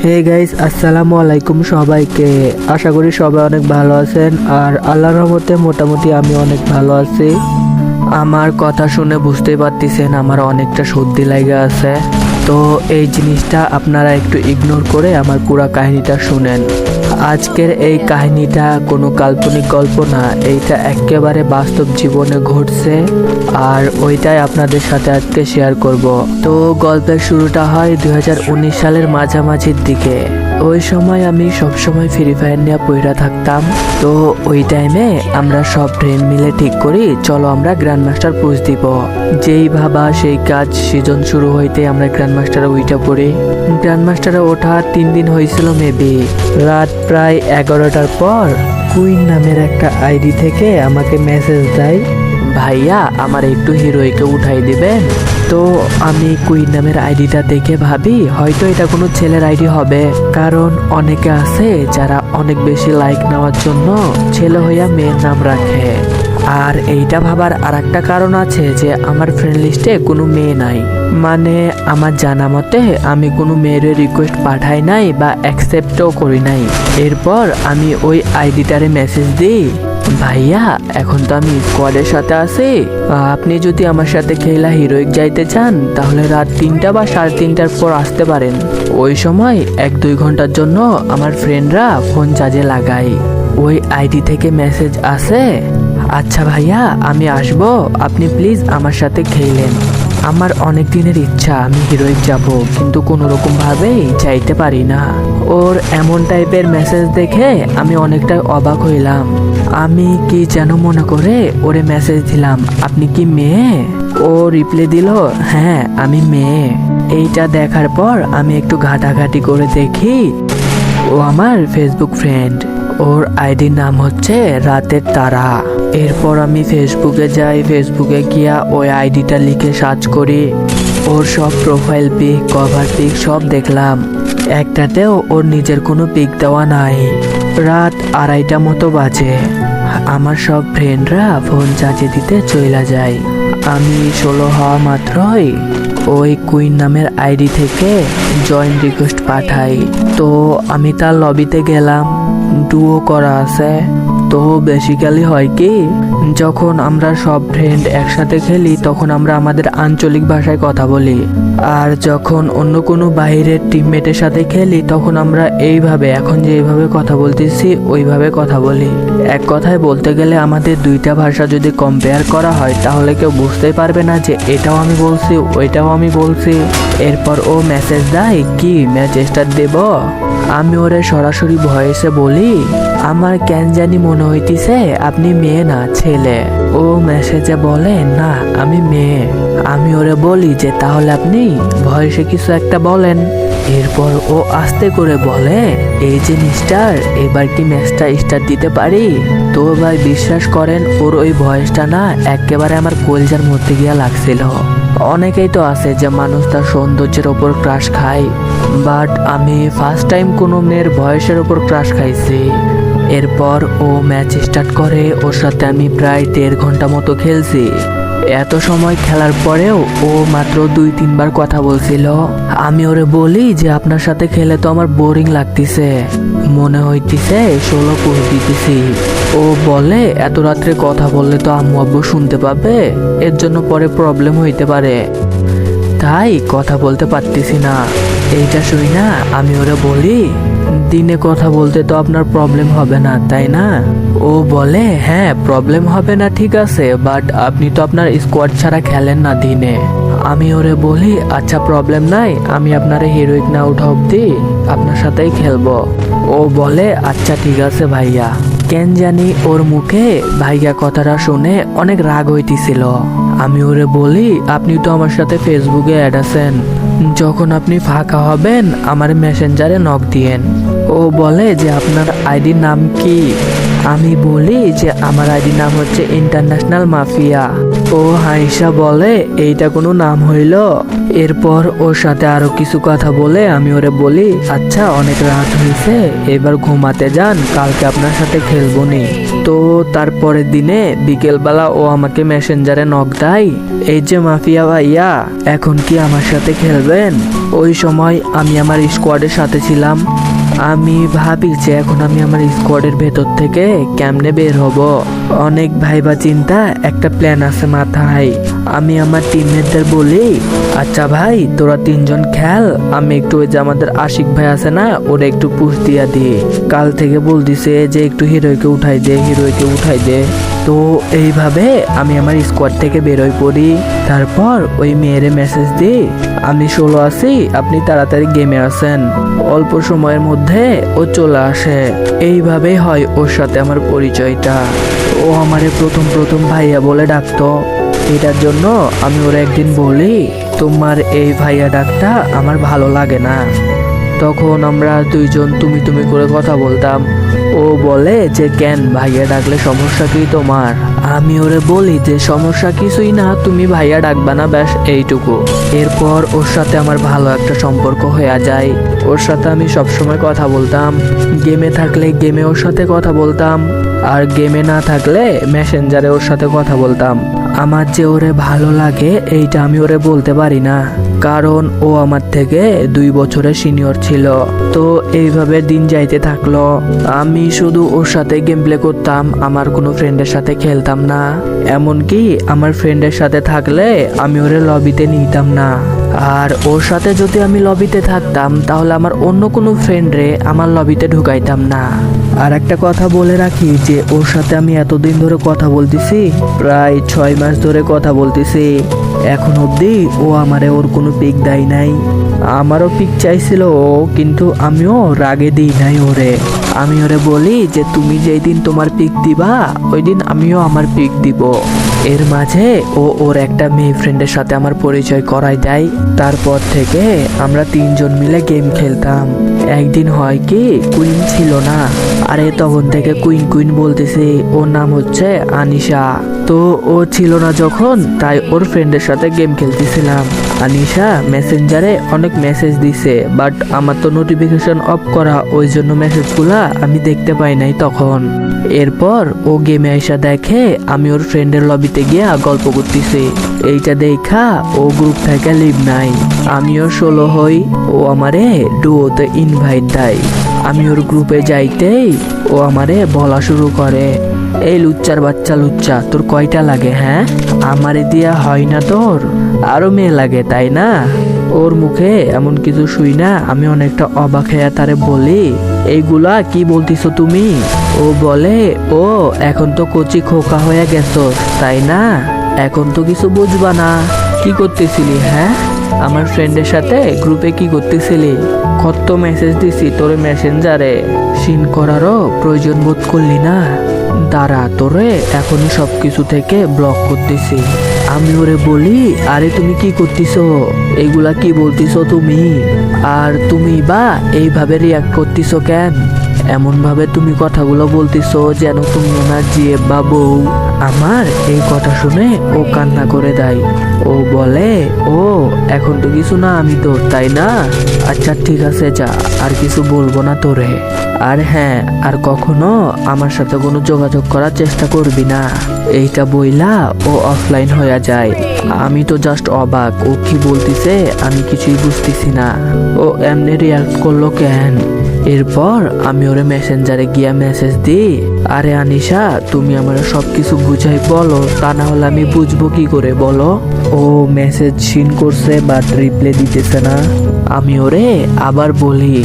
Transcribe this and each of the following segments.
Hey guys, আসসালামু আলাইকুম সবাইকে। আশা করি সবাই অনেক ভালো আছেন, আর আল্লাহর রহমতে মোটামুটি আমি অনেক ভালো আছি। আমার কথা শুনে বুঝতেই পারতেছেন আমার অনেকটা সর্দি লাগা আছে। তো এই জিনিসটা আপনারা একটু ইগনোর করে আমার পুরো কাহিনীটা শুনেন। আজকের এই কাহিনীটা কোনো কাল্পনিক গল্প না, এইটা একেবারে বাস্তব জীবনে ঘটছে, আর ওইটাই আপনাদের সাথে আজকে শেয়ার করব। তো গল্পের শুরুটা হয় 2019 সালের মাঝামাঝির দিকে। ওই সময় আমি সবসময় ফ্রি ফায়ার নিয়ে পড়া থাকতাম। তো ওই টাইমে আমরা সব ফ্রেন্ড মিলে ঠিক করি চলো আমরা গ্র্যান্ড মাস্টার পুশ দিব। যেই ভাবা সেই কাজ, সিজন শুরু হইতে আমরা গ্র্যান্ড মাস্টারে উইটা পড়ি। গ্র্যান্ড মাস্টারে ওঠা 3 দিন হয়েছিল মেবি। রাত প্রায় 11টার পর কুইন নামের একটা আইডি থেকে আমাকে মেসেজ দেয়, ভাইয়া আমার একটু হিরোইকে উঠাই দিবেন। তো আমি কুইন নামের আইডিটা দেখে ভাবি হয়তো এটা কোনো ছেলের আইডি হবে, কারণ অনেকে আছে যারা অনেক বেশি লাইক নেওয়ার জন্য ছেলে হইয়া মেয়ের নাম রাখে। আর এইটা ভাবার আর একটা কারণ আছে যে আমার ফ্রেন্ড লিস্টে কোনো মেয়ে নাই, মানে আমার জানা মতে আমি কোনো মেয়ের রিকোয়েস্ট পাঠাই নাই বা অ্যাকসেপ্টও করি নাই। এরপর আমি ওই আইডিটারে মেসেজ দিই, ভাইয়া এখন তো আমি স্কোয়াডের সাথে আছি, আপনি যদি আমার সাথে খেলা হিরোইক যাইতে চান তাহলে রাত 3টা বা 3:30টার পর আসতে পারেন। ওই সময় 1-2 ঘন্টার জন্য আমার ফ্রেন্ডরা ফোন চার্জে লাগাই। ওই আইডি থেকে মেসেজ আসে, আচ্ছা ভাইয়া আমি আসবো, আপনি প্লিজ আমার সাথে খেলেন। আমার অনেক দিনের ইচ্ছা আমি হিরোইক যাব, কিন্তু কোনো রকম ভাবেই যাইতে পারি না। ওর এমন টাইপের মেসেজ দেখে আমি অনেকটা অবাক হইলাম। আমি কি যেন মনে করে ওরে মেসেজ দিলাম, আপনি কি মেয়ে? ও রিপ্লাই দিল, হ্যাঁ আমি মেয়ে। এইটা দেখার পর আমি একটু ঘাটাঘাটি করে দেখি ও আমার ফেসবুক ফ্রেন্ড। ওর আইডির নাম হচ্ছে রাতের তারা। এরপর আমি ফেসবুকে যাই, ফেসবুকে গিয়া ওই আইডিটা লিখে সার্চ করি। ওর সব প্রোফাইল পিক, কভার পিক সব দেখলাম, একটাতেও ওর নিজের কোনো পিক দেওয়া নাই। রাত 2:30 মতো বাজে। আমার সব ফ্রেন্ডরা ফোন চার্জে দিতে চলে যায়। আমি 16 হওয়া মাত্রই ওই কুইন নামের আইডি থেকে জয়েন রিকোয়েস্ট পাঠাই। তো আমি তার লবিতে গেলাম, ডুও করা আছে। তো বেসিক্যালি হয় কি, যখন আমরা সব ফ্রেন্ড একসাথে খেলি তখন আমরা আমাদের আঞ্চলিক ভাষায় কথা বলি, আর যখন অন্য কোনো বাইরের টিমমেটের সাথে খেলি তখন আমরা এইভাবে, এখন যেভাবে কথা বলতেছি ওইভাবে কথা বলি। এক কথায় বলতে গেলে আমাদের দুইটা ভাষা যদি কম্পেয়ার করা হয় তাহলে কেউ বুঝতেই পারবে না যে এটাও আমি বলছি ওইটাও আমি বলছি। এরপর ও মেসেজ দেয় কি ম্যাচ স্টার্ট দেব। আমি ওরে সরাসরি ভয়েসে বলি, আমার কেন জানি মনে হইতিছে আপনি মেয়ে না ছেলে। ও মেসেজে বলে না আমি মেয়ে। আমি ওরে বলি যে তাহলে আপনি ভয়েসে কিছু একটা বলেন। এরপর ও আস্তে করে বলে, এই যে মিস্টার এবার কি ম্যাচটা স্টার্ট দিতে পারি? তো ভাই বিশ্বাস করেন ওর ওই ভয়েসটা না একেবারে আমার কলজার মধ্যে গিয়া লাগছিল। অনেকেই তো আছে যে মানুষ তার সৌন্দর্যের ওপর ক্রাশ খায়, বাট আমি ফার্স্ট টাইম কোনো মেয়ের ভয়েসের ওপর ক্রাশ খাইছি। এরপর ও ম্যাচ স্টার্ট করে, ওর সাথে আমি প্রায় 1.5 ঘন্টা মতো খেলছি। এত সময় খেলার পরেও ও মাত্র 2-3 বার কথা বলছিল। আমি ওরে বলি যে আপনার সাথে খেলে তো আমার বোরিং লাগতেছে, মনে হইতেছে 16 পুশ দিতেছি। ও বলে এত রাত্রে কথা বললে তো আম্মু আব্বু শুনতে পাবে, এর জন্য পরে প্রবলেম হইতে পারে, তাই কথা বলতে পারতেছি না। এইটা শুই না আমি ওরে বলি, দিনে কথা বলতে তো আপনার প্রবলেম হবে না তাই না? ও বলে হ্যাঁ প্রবলেম হবে না ঠিক আছে, বাট আপনি তো আপনার স্কোয়াড ছাড়া খেলেন না দিনে। আমি ওরে বলি আচ্ছা প্রবলেম নাই, আমি আপনারে হিরোইক না উঠা অব্দি আপনার সাথেই খেলবো। ও বলে আচ্ছা ঠিক আছে ভাইয়া। কেন জানি ওর মুখে ভাইয়া কথাটা শুনে অনেক রাগ হইতেছিল। আমি ওরে বলি আপনি তো আমার সাথে ফেসবুকে অ্যাড আছেন, যখন আপনি ফাঁকা হবেন আমার মেসেঞ্জারে নক দিয়েন। ও বলে যে আপনার আইডির নাম কি? আমি বলি যে আমার আইডির নাম হচ্ছে ইন্টারন্যাশনাল মাফিয়া। ও হাইসা বলে এইটা কোনো নাম হইল। এরপর ওর সাথে আরো কিছু কথা বলে আমি ওরে বলি, আচ্ছা অনেক রাত হয়েছে, এবার ঘুমাতে যান, কালকে আপনার সাথে খেলবো নি। তো তারপরের দিনে বিকেলবেলা ও আমাকে মেসেঞ্জারে নক দেয়, এই যে মাফিয়া ভাইয়া, এখন কি আমার সাথে খেলবেন? ওই সময় আমি আমার স্কোয়াডের সাথে ছিলাম। আমি ভাবি যে এখন আমি আমার স্কোয়াডের ভেতর থেকে কেমনে বের হব। অনেক ভাইবা চিন্তা একটা প্ল্যান আছে মাথায়। আমি আমার টিমমেটদের বলি, আচ্ছা ভাই তোরা তিনজন খেল, আমি একটু ওই যে আমাদের আশিক ভাই আছে না, ওরা একটু পুশ দিয়া দিয়ে কাল থেকে বলতেছে যে একটু হিরোইকে উঠাই দে, হিরোইকে উঠাই দে। তো এইভাবে আমি আমার স্কোয়াড থেকে বেরোয় পড়ি। তারপর ওই মেয়েরে মেসেজ দিই, আমি 16 আছি, আপনি তাড়াতাড়ি গেমে আসেন। অল্প সময়ের মধ্যে ও চলে আসে। এইভাবেই হয় ওর সাথে আমার পরিচয়টা। ও আমারে প্রথম প্রথম ভাইয়া বলে ডাকতো। এটার জন্য আমি ওরা একদিন বলি, তোমার এই ভাইয়া ডাকটা আমার ভালো লাগে না। তখন আমরা দুইজন তুমি তুমি করে কথা বলতাম। ও বলে যে কেন ভাইয়া ডাকলে সমস্যা কি তোমার? আমি ওরে বলি যে সমস্যা কিছুই না, তুমি ভাইয়া ডাকবা না, ব্যাস এইটুকু। এরপর ওর সাথে আমার ভালো একটা সম্পর্ক হয়ে যায়। ওর সাথে আমি সবসময় কথা বলতাম। গেমে থাকলে গেমে ওর সাথে কথা বলতাম, আর গেমে না থাকলে মেসেঞ্জারে ওর সাথে কথা বলতাম। আমার যে ওরে ভালো লাগে এইটা আমি ওরে বলতে পারি না, কারণ ও আমার থেকে 2 বছরের সিনিয়র ছিল। তো এইভাবে দিন যাইতে থাকলো। আমি শুধু ওর সাথে গেম প্লে করতাম, আমার কোনো ফ্রেন্ডের সাথে খেলতাম না। এমনকি আমার ফ্রেন্ডের সাথে থাকলে আমি ওরে লবিতে নিতাম না। আর ওর সাথে যদি আমি লবিতে থাকতাম তাহলে আমার অন্য কোনো ফ্রেন্ডরে আমার লবিতে ঢুকাইতাম না। আর একটা কথা বলে রাখি যে ওর সাথে আমি এতদিন ধরে কথা বলতেছি, প্রায় 6 মাস ধরে কথা বলতেছি। এখন অবধি ও আমারে ওর কোনো পিক দেয় নাই। আমারও পিক চাইছিল ও, কিন্তু আমিও রাগে দিই নাই ওরে। আমি ওরে বলি যে তুমি যেই দিন তোমার পিক দিবা ওই দিন আমিও আমার পিক দিব। এর মাঝে ও ওর একটা মেয়ে ফ্রেন্ডের সাথে আমার পরিচয় করায় দেয়। তারপর থেকে আমরা 3 জন মিলে গেম খেলতাম। একদিন হয় কি, কুইন ছিল না, আরে তখন থেকে কুইন কুইন বলতেছে। ওর নাম হচ্ছে আনিশা। তো ও ছিল না যখন, তাই ওর ফ্রেন্ডের সাথে গেম খেলতেছিলাম। আনিশা মেসেঞ্জারে অনেক মেসেজ দিছে, বাট আমার তো নোটিফিকেশন অফ করা, ওই জন্য মেসেজগুলা আমি দেখতে পাই নাই তখন। এরপর ও গেমে এসে দেখে আমি ওর ফ্রেন্ডের লবিতে গিয়া গল্প করতেছি। এইটা দেখা ও গ্রুপ থেকে লিভ নাই। আমিও 16 হই, ও আমারে ডুয়োতে ইনভাইট দেয়। আমি ওর গ্রুপে যাইতেই ও আমারে বলা শুরু করে, এই লুচ্চার বাচ্চা লুচ্চা, তোর কয়টা লাগে? হ্যাঁ, আমারে দিয়া হয় না তোর, আরো মেয়ে লাগে তাই না? ওর মুখে এমন কিছু শুই না আমি অনেকটা অবাক হয়ে তারে বলি, এইগুলা কি বলতিছো তুমি? ও বলে, ও এখন তো কচি খোকা হয়ে গেছো তাই না, এখন তো কিছু বুঝবা না। কি করতেছিলি? হ্যাঁ, আমার ফ্রেন্ডের সাথে গ্রুপে কি করতেছিলি? কত মেসেজ দিছি তোর মেসেঞ্জারে, সিন করারও প্রয়োজন বোধ করলি না? দাঁড়া, তোরে এখনই সবকিছু থেকে ব্লক করতেছি। আমি ওরে বলি, আরে তুমি কি করতেছো? এগুলা কি বলতেছো তুমি? আর তুমি বা এইভাবে রিয়াক্ট করতেছো কেন? এমন ভাবে তুমি কথাগুলো বলতেছো যেন তুমি ওনার জিয়ে বা বউ। আমার এই কথা শুনে ও কান্না করে দেয়। ও বলে, ও এখন তো কিছু না আমি তোর, তাই না? আচ্ছা ঠিক আছে যা, আর কিছু বলবো না তোরে। আর হ্যাঁ, আর কখনো আমার সাথে কোনো যোগাযোগ করার চেষ্টা করবি না। এইটা বইলা ও অফলাইন হয়ে যায়। আমি তো জাস্ট অবাক, ও কি বলতিছে আমি কিছুই বুঝতেছি না। ও এমনি রিয়াক্ট করলো কেন? এরপর আমি ওরে মেসেঞ্জারে গিয়া মেসেজ দিই, আরে আনিশা তুমি আমার সবকিছু বুঝাই বলো, তা না হলে আমি বুঝবো কি করে বলো? ও মেসেজ সিন করছে বাট রিপ্লাই দিতেছে না। আমি ওরে আবার বলি,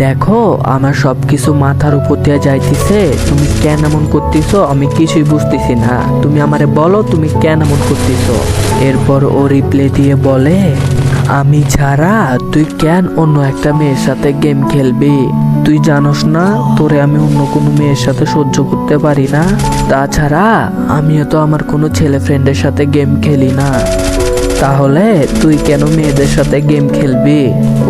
দেখো আমার সবকিছু মাথার উপর দিয়ে যাইতেছে, তুমি কেন এমন করতেছো আমি কিছুই বুঝতেছি না, তুমি আমারে বলো তুমি কেন এমন করতেছো? এরপর ও রিপ্লাই দিয়ে বলে, আমি ছাড়া তুই কেন অন্য একটা মেয়ের সাথে গেম খেলবি? তুই জানোস না তোরে আমি অন্য কোনো মেয়ের সাথে সহ্য করতে পারি না? তাছাড়া আমিও তো আমার কোনো ছেলে ফ্রেন্ডের সাথে গেম খেলি না, তাহলে তুই কেন মেয়েদের সাথে গেম খেলবি?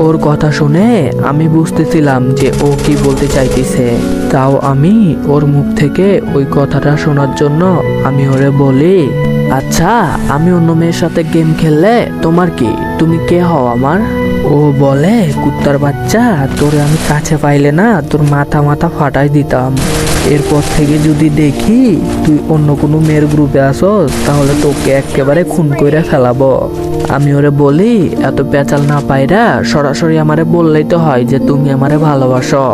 ওর কথা শুনে আমি বুঝতেছিলাম যে ও কি বলতে চাইতেছে। তাও আমি ওর মুখ থেকে ওই কথাটা শোনার জন্য আমি ওরে বলি, আচ্ছা, আমি অন্য মেয়ের সাথে গেম খেললে তোমার কি? তুমি কে হও আমার? ও বলে, কুত্তার বাচ্চা, তোরে আমি কাছে পাইলে না তোর মাথা মাথা ফাটাই দিতাম। এরপর থেকে যদি দেখি তুই অন্য কোনো মেয়ের গ্রুপে আসস তাহলে তোকে একেবারে খুন কইরা ফেলাবো। আমি ওরে বলি, এত পেঁচাল না পাইরা সরাসরি আমারে বললেই তো হয় যে তুমি আমারে ভালোবাসো।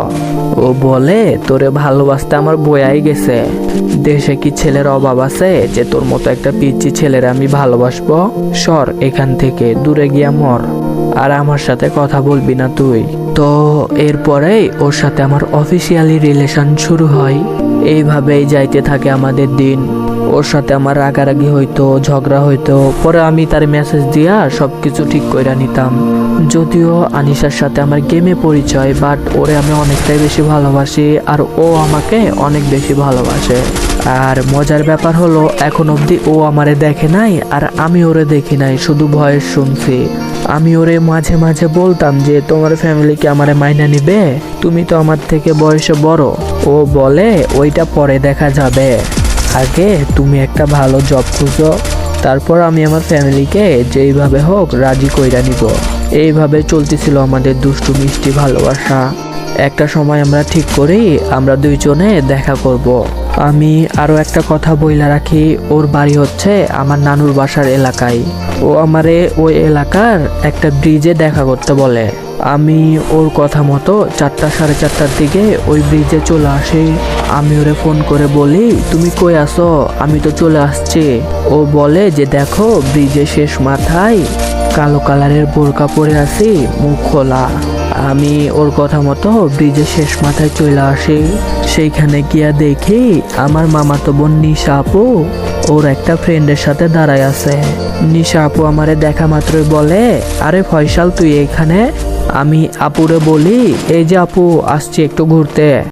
ও বলে, তোরে ভালোবাসতে আমার বয়াই গেছে। দেশে কি ছেলের অভাব আছে যে তোর মতো একটা পিচ্চি ছেলের আমি ভালোবাসবো? সর এখান থেকে, দূরে গিয়া মর, আর আমার সাথে কথা বলবি না তুই। তো এরপরেই ওর সাথে আমার অফিসিয়ালি রিলেশন শুরু হয়। এইভাবেই যাইতে থাকে আমাদের দিন। ওর সাথে আমার রাগারাগি হইতো, ঝগড়া হইতো, পরে আমি তার মেসেজ দিয়া সবকিছু ঠিক কইরা নিতাম। যদিও আনিশার সাথে আমার গেমে পরিচয়, বাট ওরে আমি অনেকটাই বেশি ভালোবাসি আর ও আমাকে অনেক বেশি ভালোবাসে। আর মজার ব্যাপার হলো, এখন অবধি ও আমারে দেখে নাই আর আমি ওরে দেখি নাই, শুধু ভয়েস শুনছি। আমি ওরে মাঝে মাঝে বলতাম যে তোমার ফ্যামিলি কি আমারে মাইনা নিবে? তুমি তো আমার থেকে বয়সে বড়। ও বলে, ওইটা পরে দেখা যাবে, আগে তুমি একটা ভালো জব খুঁজো, তারপর আমি আমার ফ্যামিলিকে যেইভাবে হোক রাজি কইরা নিব। এইভাবে চলতেছিল আমাদের দুষ্টু মিষ্টি ভালোবাসা। একটা সময় আমরা ঠিক করি আমরা দুইজনে দেখা করব। আমি আরো একটা কথা বইলা রাখি, ওর বাড়ি হচ্ছে আমার নানুর বাসার এলাকায়। ও আমারে ওই এলাকার একটা ব্রিজে দেখা করতে বলে। আমি ওর কথা মতো 4টা 4:30টার দিকে ওই ব্রিজে চলে আসি। আমি ওরে ফোন করে বলি, তুমি কই আসো? আমি তো চলে আসছি। ও বলে যে দেখো ব্রিজের শেষ মাথায় কালো কালারের বোরকা পরে আছি, মুখ খোলা। আমি ওর কথা মতো ব্রিজের শেষ মাথায় চলে আসি। সেইখানে গিয়া দেখি আমার মামাতো বোন নিশা আপু ওর একটা ফ্রেন্ডের সাথে দাঁড়ায় আছে। নিশা আপু আমারে দেখা মাত্রই বলে, আরে ফয়সাল তুই এখানে? আমি আপুরে বলি, এই যে আপু আসছি একটু ঘুরতে।